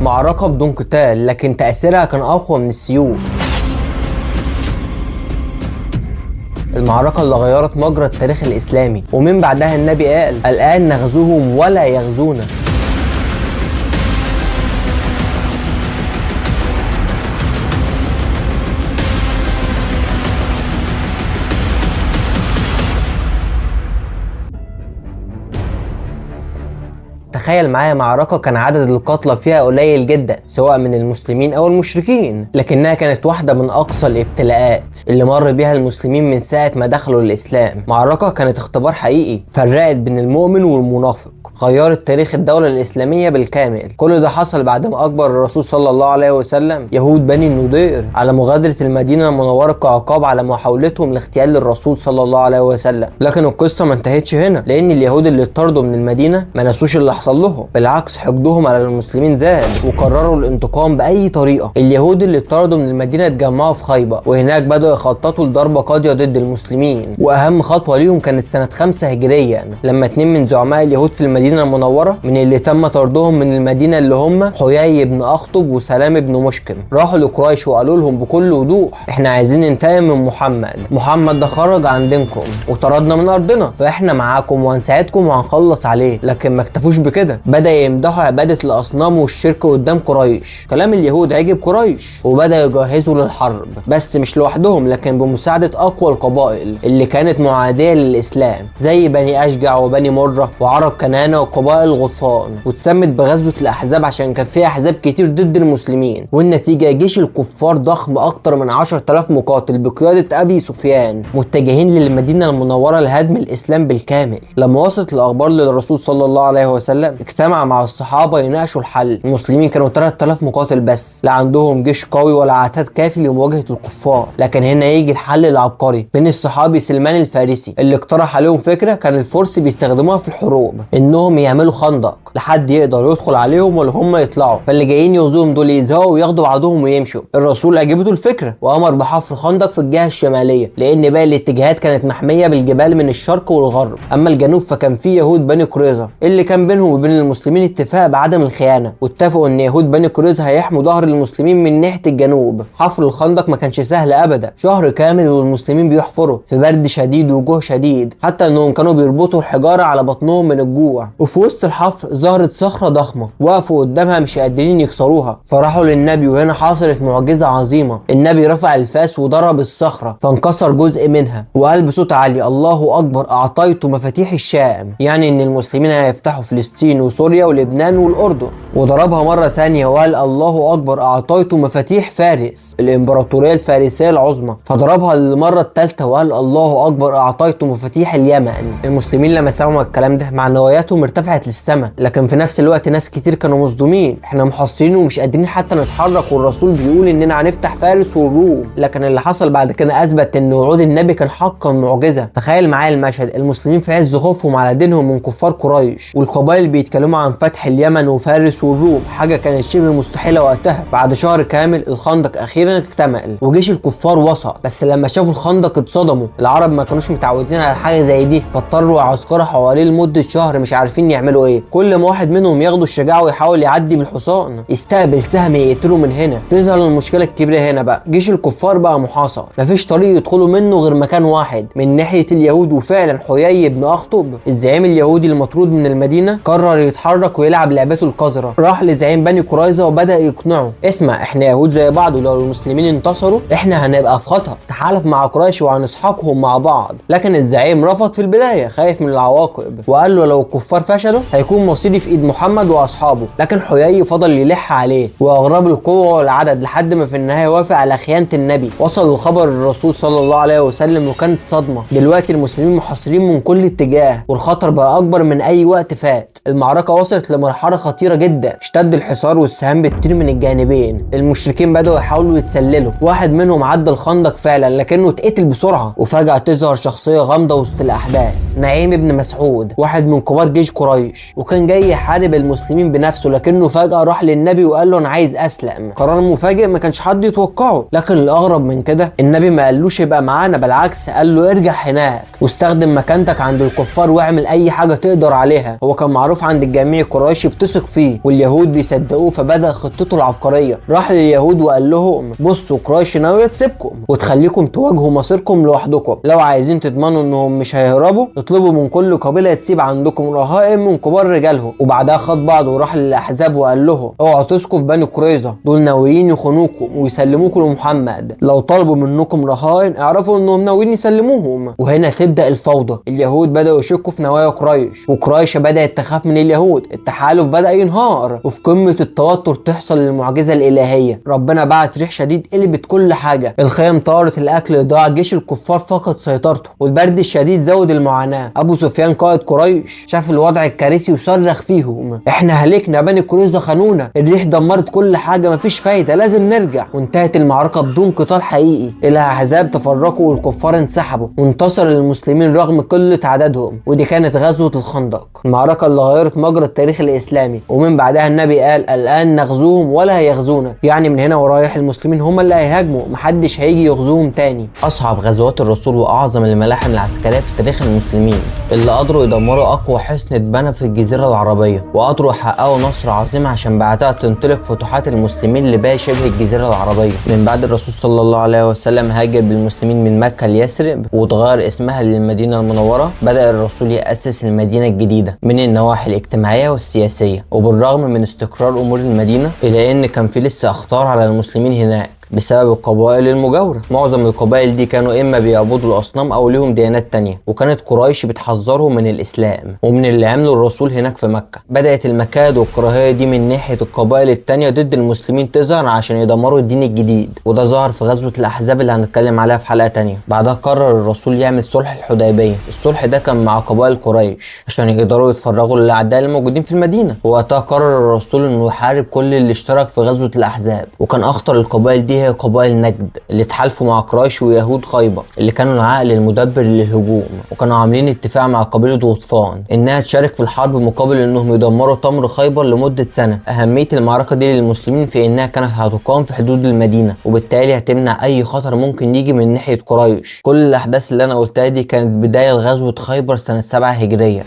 معركة بدون قتال لكن تأثيرها كان أقوى من السيوف. المعركة اللي غيرت مجرى التاريخ الإسلامي، ومن بعدها النبي قال: الآن نغزوهم ولا يغزونا. تخيل معايا معركة كان عدد القتلى فيها قليل جدا سواء من المسلمين او المشركين، لكنها كانت واحدة من اقصى الابتلاءات اللي مر بيها المسلمين من ساعة ما دخلوا الاسلام. معركة كانت اختبار حقيقي فرقت بين المؤمن والمنافق، غيرت تاريخ الدولة الاسلامية بالكامل. كل ده حصل بعد ما اجبر الرسول صلى الله عليه وسلم يهود بني النضير على مغادرة المدينة المنورة كعقاب على محاولتهم لاغتيال الرسول صلى الله عليه وسلم. لكن القصة ما انتهتش هنا، لان اليهود اللي اطردوا من المدينة ما نسوش اللي حصل لهم، بالعكس حقدهم على المسلمين زاد وقرروا الانتقام باي طريقه. اليهود اللي اطردوا من المدينه اتجمعوا في خيبر، وهناك بداوا يخططوا لضربه قاضيه ضد المسلمين. واهم خطوه ليهم كانت سنه 5 هجريا لما 2 من زعماء اليهود في المدينه المنوره من اللي تم طردهم من المدينه اللي هم حيي بن اخطب وسلام بن مشكم راحوا لقريش وقالوا لهم بكل وضوح: احنا عايزين ننتقم من محمد ده خرج عن دينكم وطردنا من ارضنا، فاحنا معاكم وهنساعدكم وهنخلص عليه. لكن ما اكتفوش بكده، بدأ يمدحوا عبادة الأصنام والشرك قدام قريش. كلام اليهود عجب قريش وبدأ يجهزوا للحرب، بس مش لوحدهم لكن بمساعدة أقوى القبائل اللي كانت معادية للإسلام زي بني أشجع وبني مرة وعرب كنانة وقبائل غطفان، واتسمت بغزوة الأحزاب عشان كان فيها أحزاب كتير ضد المسلمين. والنتيجة جيش الكفار ضخم أكتر من 10,000 مقاتل بقيادة أبي سفيان متجهين للمدينة المنورة لهدم الإسلام بالكامل. لما وصلت الأخبار للرسول صلى الله عليه وسلم اجتمع مع الصحابة يناقشوا الحل. المسلمين كانوا 3000 مقاتل بس، لا عندهم جيش قوي ولا عتاد كافي لمواجهة الكفار. لكن هنا يجي الحل العبقري بين الصحابي سلمان الفارسي اللي اقترح عليهم فكرة كان الفرس بيستخدموها في الحروب، انهم يعملوا خندق لحد يقدر يدخل عليهم ولا هم يطلعوا، فاللي جايين يغزوهم دول يزهقوا وياخدوا بعضهم ويمشوا. الرسول عجبته الفكرة وامر بحفر خندق في الجهة الشمالية، لان باقي الاتجاهات كانت محمية بالجبال من الشرق والغرب. اما الجنوب فكان فيه يهود بني قريظة اللي كان بينهم وبين المسلمين اتفاق بعدم الخيانة، واتفقوا ان يهود بني قريظة هيحموا ظهر المسلمين من ناحية الجنوب. حفر الخندق ما كانش سهل ابدا، شهر كامل والمسلمين بيحفروا في برد شديد وجوع شديد، حتى انهم كانوا بيربطوا الحجارة على بطنهم من الجوع. وفي وسط الحفر ظهرت صخرة ضخمة وقفوا قدامها مش قادرين يكسروها، فراحوا للنبي وهنا حصلت معجزة عظيمة. النبي رفع الفاس وضرب الصخرة فانكسر جزء منها وقال بصوت عالي: الله اكبر، اعطيت مفاتيح الشام، يعني ان المسلمين هيفتحوا فلسطين وسوريا ولبنان والأردن. وضربها مرة ثانية وقال: الله أكبر، أعطيته مفاتيح فارس، الإمبراطورية الفارسية العظمى. فضربها للمرة الثالثة وقال: الله أكبر، أعطيته مفاتيح اليمن. المسلمين لما سمعوا الكلام ده معنوياتهم ارتفعت للسماء، لكن في نفس الوقت ناس كتير كانوا مصدومين، احنا محاصرين ومش قادرين حتى نتحرك والرسول بيقول إننا هنفتح فارس والروم. لكن اللي حصل بعد كده أثبت إن وعود النبي كان حقا معجزة. تخيل معايا المشهد، المسلمين في عز خوفهم على دينهم من كفار قريش، والقبائل بيتكلموا عن فتح اليمن وفارس والروم، حاجة كانت شبه مستحيلة وقتها. بعد شهر كامل الخندق أخيرا اكتمل وجيش الكفار وصل، بس لما شافوا الخندق اتصدموا. العرب ما كانوش متعودين على حاجة زي دي، فاضطروا عسكرة حواليه لمدة شهر مش عارفين يعملوا ايه. كل ما واحد منهم ياخدوا الشجاعة ويحاول يعدي بالحصان يستقبل سهم يقتله من هنا. تظهر المشكلة الكبيرة هنا بقى، جيش الكفار بقى محاصر، مفيش طريق يدخلوا منه غير مكان واحد من ناحية اليهود. وفعلا حيي بن أخطب الزعيم اليهودي المطرود من المدينة قرر يتحرك ويلعب لعبته القذرة. راح لزعيم بني قريظة وبدأ يقنعه: اسمع، احنا يهود زي بعض، ولو المسلمين انتصروا احنا هنبقى في خطر، تحالف مع قريش وهنسحقهم مع بعض. لكن الزعيم رفض في البداية خايف من العواقب، وقال له لو الكفار فشلوا هيكون مصيري في ايد محمد واصحابه. لكن حيي فضل يلح عليه واغرب القوة والعدد لحد ما في النهاية وافق على خيانة النبي. وصل الخبر للرسول صلى الله عليه وسلم وكانت صدمة. دلوقتي المسلمين محاصرين من كل اتجاه والخطر بقى اكبر من اي وقت فات. المعركة وصلت لمرحلة خطيرة جدا، اشتد الحصار والسهام بتطير من الجانبين. المشركين بدأوا يحاولوا يتسللوا، واحد منهم عدى الخندق فعلا لكنه اتقتل بسرعة. وفجأة تظهر شخصية غامضة وسط الأحداث، نعيم بن مسعود، واحد من كبار جيش قريش، وكان جاي يحارب المسلمين بنفسه، لكنه فجأة راح للنبي وقال له أنا عايز أسلم. قرار مفاجئ ما كانش حد يتوقعه. لكن الأغرب من كده النبي ما قالوش يبقى معانا، بالعكس قال له ارجع هناك واستخدم مكانتك عند الكفار واعمل أي حاجة تقدر عليها. هو كان معروف عند الجميع قريش بتثق فيه واليهود بيصدقوه، فبدأ خطته العبقرية. راح لليهود وقال لهم بصوا قريش ناوية تسيبكم وتخليكم تواجهوا مصيركم لوحدكم، لو عايزين تضمنوا انهم مش هيهربوا اطلبوا من كل قبيلة تسيب عندكم رهائن من كبار رجالهم. وبعدها خد بعضه وراح للأحزاب وقال لهم اوعوا تسكوا في بني قريظة، دول ناويين يخونوكم ويسلموكم لمحمد، لو طلبوا منكم رهائن اعرفوا انهم ناويين يسلموهم. وهنا تبدأ الفوضى. اليهود بدأوا يشكوا في نوايا قريش، وقريش بدأت تخاف من اليهود، التحالف بدأ ينهار، وفي قمة التوتر تحصل المعجزة الإلهية. ربنا بعت ريح شديد قلبت كل حاجة، الخيام طارت، الأكل ضاع، جيش الكفار فقد سيطرته، والبرد الشديد زود المعاناة. أبو سفيان قائد قريش شاف الوضع الكارثي وصرخ فيهم احنا هلكنا، بني قريظة خانونا، الريح دمرت كل حاجة، مفيش فايدة، لازم نرجع. وانتهت المعركة بدون قتال حقيقي، الأحزاب تفرقوا والكفار انسحبوا، وانتصر المسلمين رغم قلة عددهم. ودي كانت غزوة الخندق، المعركة اللي غيرت مجرى التاريخ الإسلامي. ومن بعدها النبي قال الآن نغزوهم ولا هيغزونا، يعني من هنا ورايح المسلمين هم اللي هيهاجموا، محدش هيجي يغزوهم تاني. أصعب غزوات الرسول وأعظم الملاحم العسكرية في تاريخ المسلمين، اللي قدروا يدمروا أقوى حصن اتبنى في الجزيرة العربية، وقدروا يحققوا نصر عظيم عشان بعدها تنطلق فتوحات المسلمين لباقي شبه الجزيرة العربية. من بعد الرسول صلى الله عليه وسلم هاجر بالمسلمين من مكة ليثرب وتغير اسمها للمدينة المنورة، بدأ الرسول يأسس المدينة الجديدة من النواحي الاجتماعية والسياسية. وبالرغم من استقرار أمور المدينة إلا إن كان في لسه أخطار على المسلمين هناك بسبب القبائل المجاورة. معظم القبائل دي كانوا إما بيعبدوا الأصنام أو لهم ديانات تانية، وكانت قريش بتحذرهم من الإسلام ومن اللي عمله الرسول هناك في مكة. بدأت المكائد والكراهية دي من ناحية القبائل التانية ضد المسلمين تظهر عشان يدمروا الدين الجديد، وده ظهر في غزوة الأحزاب اللي هنتكلم عليها في حلقة تانية. بعدها قرر الرسول يعمل صلح الحديبية. الصلح ده كان مع قبائل قريش عشان يقدروا يتفرغوا للأعداء الموجودين في المدينة. ووقتها قرر الرسول إنه يحارب كل اللي اشترك في غزوة الأحزاب، وكان أخطر القبائل دي هي قبائل نجد اللي اتحالفوا مع قريش ويهود خيبر اللي كانوا العقل المدبر للهجوم، وكانوا عاملين اتفاق مع قبيلة غطفان انها تشارك في الحرب مقابل انهم يدمروا تمر خيبر لمدة سنة. اهمية المعركة دي للمسلمين في انها كانت هتقام في حدود المدينة، وبالتالي هتمنع اي خطر ممكن يجي من ناحية قريش. كل الاحداث اللي انا قلتها دي كانت بداية لغزوة خيبر سنة 7 هجرية.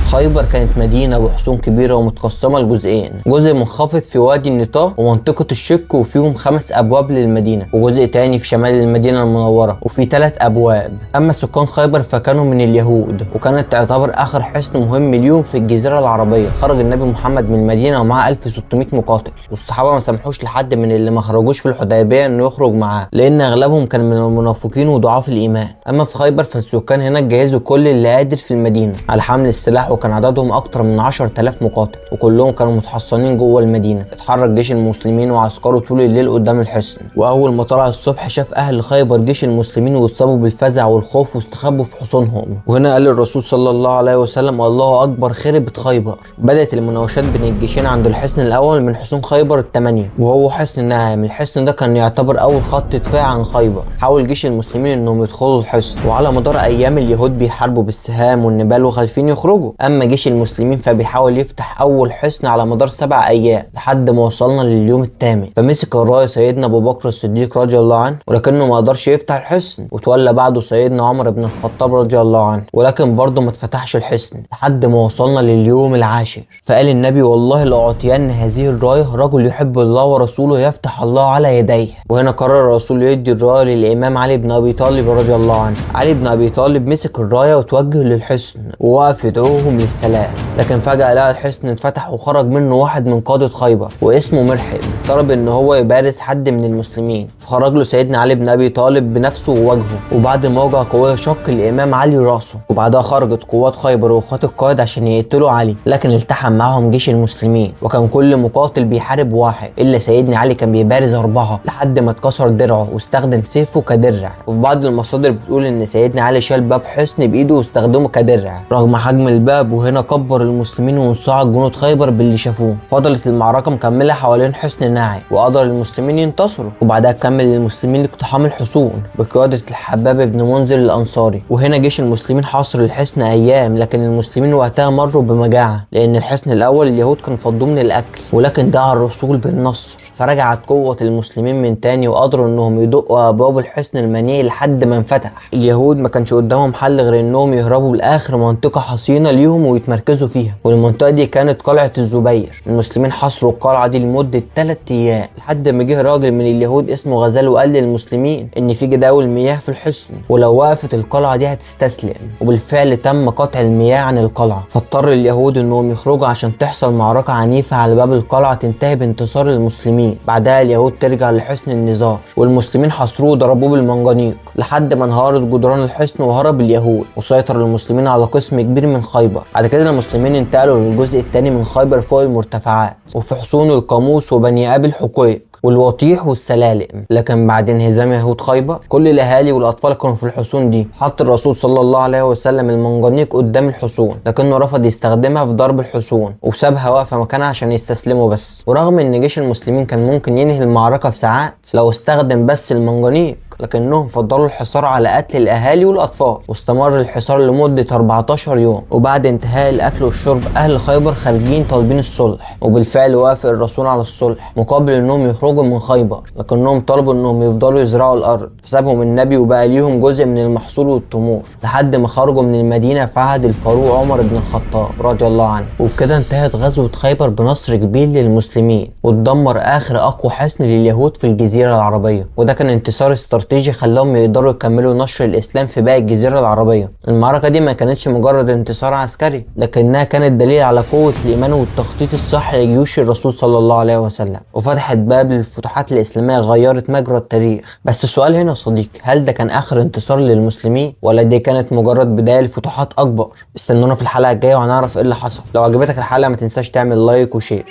خيبر كانت مدينة بحصون كبيرة ومتقسمة لجزئين، جزء منخفض في وادي النطاق ومنطقة الشك وفيهم 5 أبواب للمدينة، وجزء تاني في شمال المدينة المنورة وفي 3 أبواب. أما سكان خيبر فكانوا من اليهود، وكانت تعتبر آخر حصن مهم اليوم في الجزيرة العربية. خرج النبي محمد من المدينة ومعاه 1600 مقاتل، والصحابة ما سمحوش لحد من اللي ما خرجوش في الحديبية إنه يخرج معاه، لأن أغلبهم كان من المنافقين وضعاف الإيمان. أما في خيبر فالسكان هناك جهزوا كل اللي قادر في المدينة على حمل السلاح، وكان عددهم اكتر من 10,000 مقاتل، وكلهم كانوا متحصنين جوه المدينه. اتحرك جيش المسلمين وعسكروا طول الليل قدام الحصن، واول ما طلع الصبح شاف اهل خيبر جيش المسلمين واتصابوا بالفزع والخوف واستخبوا في حصونهم. وهنا قال الرسول صلى الله عليه وسلم الله اكبر خربت خيبر. بدات المناوشات بين الجيشين عند الحصن الاول من حصون خيبر ال8، وهو حصن ناعم. الحصن ده كان يعتبر اول خط دفاع عن خيبر. حاول جيش المسلمين انهم يدخلوا الحصن، وعلى مدار ايام اليهود بيحاربوا بالسهام والنبال وخايفين يخرجوا. اما جيش المسلمين فبيحاول يفتح اول حصن على مدار 7 ايام لحد ما وصلنا لليوم الثامن. فمسك الرايه سيدنا ابو بكر الصديق رضي الله عنه، ولكنه ما قدرش يفتح الحصن، وتولى بعده سيدنا عمر بن الخطاب رضي الله عنه، ولكن برضه ما اتفتحش الحصن لحد ما وصلنا لليوم العاشر. فقال النبي والله لاعطين هذه الرايه رجل يحب الله ورسوله يفتح الله على يديه. وهنا قرر الرسول يدي الرايه للامام علي بن ابي طالب رضي الله عنه. علي بن ابي طالب مسك الرايه وتوجه للحصن ووقف يدعوهم للسلام، لكن فجأة لقى الحصن اتفتح وخرج منه واحد من قادة خيبر واسمه مرحب، طلب ان هو يبارز حد من المسلمين. فخرج له سيدنا علي بن ابي طالب بنفسه ووجهه، وبعد موجة قوية شق الامام علي راسه. وبعدها خرجت قوات خيبر واخوات القائد عشان يقتلوا علي، لكن التحم معهم جيش المسلمين، وكان كل مقاتل بيحارب واحد، الا سيدنا علي كان بيبارز 4 لحد ما اتكسر درعه واستخدم سيفه كدرع. وفي بعض المصادر بتقول ان سيدنا علي شال باب حصن بايده واستخدمه كدرع رغم حجم الباب. وهنا كبر المسلمين وانصاع جنود خيبر باللي شافوه. فضلت المعركة مكملة حوالين حصن ناعم، وقدر المسلمين ينتصروا. وبعدها كمل المسلمين اقتحام الحصون بقيادة الحباب بن منذر الأنصاري. وهنا جيش المسلمين حاصر الحصن أيام، لكن المسلمين وقتها مروا بمجاعة، لأن الحصن الأول اليهود كانوا فضوه من الأكل، ولكن دعا الرسول بالنصر، فرجعت قوة المسلمين من تاني وقدروا إنهم يدقوا أبواب الحصن المنيع لحد ما انفتح. اليهود ما كانش قدامهم حل غير إنهم يهربوا لآخر منطقة حصينة ليهم فيهم ويتمركزوا فيها، والمنطقه دي كانت قلعه الزبير. المسلمين حصروا القلعه دي لمده 3 ايام لحد ما جه راجل من اليهود اسمه غزال وقال للمسلمين ان في جداول مياه في الحصن، ولو وقفت القلعه دي هتستسلم. وبالفعل تم قطع المياه عن القلعه، فاضطر اليهود انهم يخرجوا عشان تحصل معركه عنيفه على باب القلعه تنتهي بانتصار المسلمين. بعدها اليهود ترجع لحصن النزار، والمسلمين حصروه وضربوه بالمنجنيق لحد ما انهارت جدران الحصن وهرب اليهود، وسيطر المسلمين على قسم كبير من خيبر. بعد كده المسلمين انتقلوا للجزء الثاني من خيبر فوق المرتفعات وفي حصون القاموس وبني ابي الحقيق والوطيح والسلالم. لكن بعد انهزام يهود خيبر كل الاهالي والاطفال كانوا في الحصون دي. حط الرسول صلى الله عليه وسلم المنجنيق قدام الحصون، لكنه رفض يستخدمها في ضرب الحصون وسابها واقفه مكانها عشان يستسلموا بس. ورغم ان جيش المسلمين كان ممكن ينهي المعركه في ساعات لو استخدم بس المنجنيق، لكنهم فضلوا الحصار على قتل الاهالي والاطفال، واستمر الحصار لمده 14 يوم. وبعد انتهاء الاكل والشرب اهل خيبر خارجين طالبين الصلح، وبالفعل وافق الرسول على الصلح مقابل انهم يخرجوا من خيبر، لكنهم طلبوا انهم يفضلوا يزرعوا الارض، فسابهم النبي وبقى ليهم جزء من المحصول والتمور لحد ما خرجوا من المدينه في عهد الفاروق عمر بن الخطاب رضي الله عنه. وبكده انتهت غزوه خيبر بنصر كبير للمسلمين، واتدمر اخر اقوى حصن لليهود في الجزيره العربيه، وده كان انتصار استراتيجي خلاهم يقدروا يكملوا نشر الاسلام في باقي الجزيره العربيه. المعركه دي ما كانتش مجرد انتصار عسكري، لكنها كانت دليل على قوه الايمان والتخطيط الصح لجيوش الرسول صلى الله عليه وسلم، وفتحت باب للفتوحات الاسلاميه غيرت مجرى التاريخ. بس السؤال هنا يا صديقي، هل ده كان اخر انتصار للمسلمين ولا دي كانت مجرد بدايه لفتوحات اكبر؟ استنونا في الحلقه الجايه وهنعرف ايه اللي حصل. لو عجبتك الحلقه ما تنساش تعمل لايك وشير.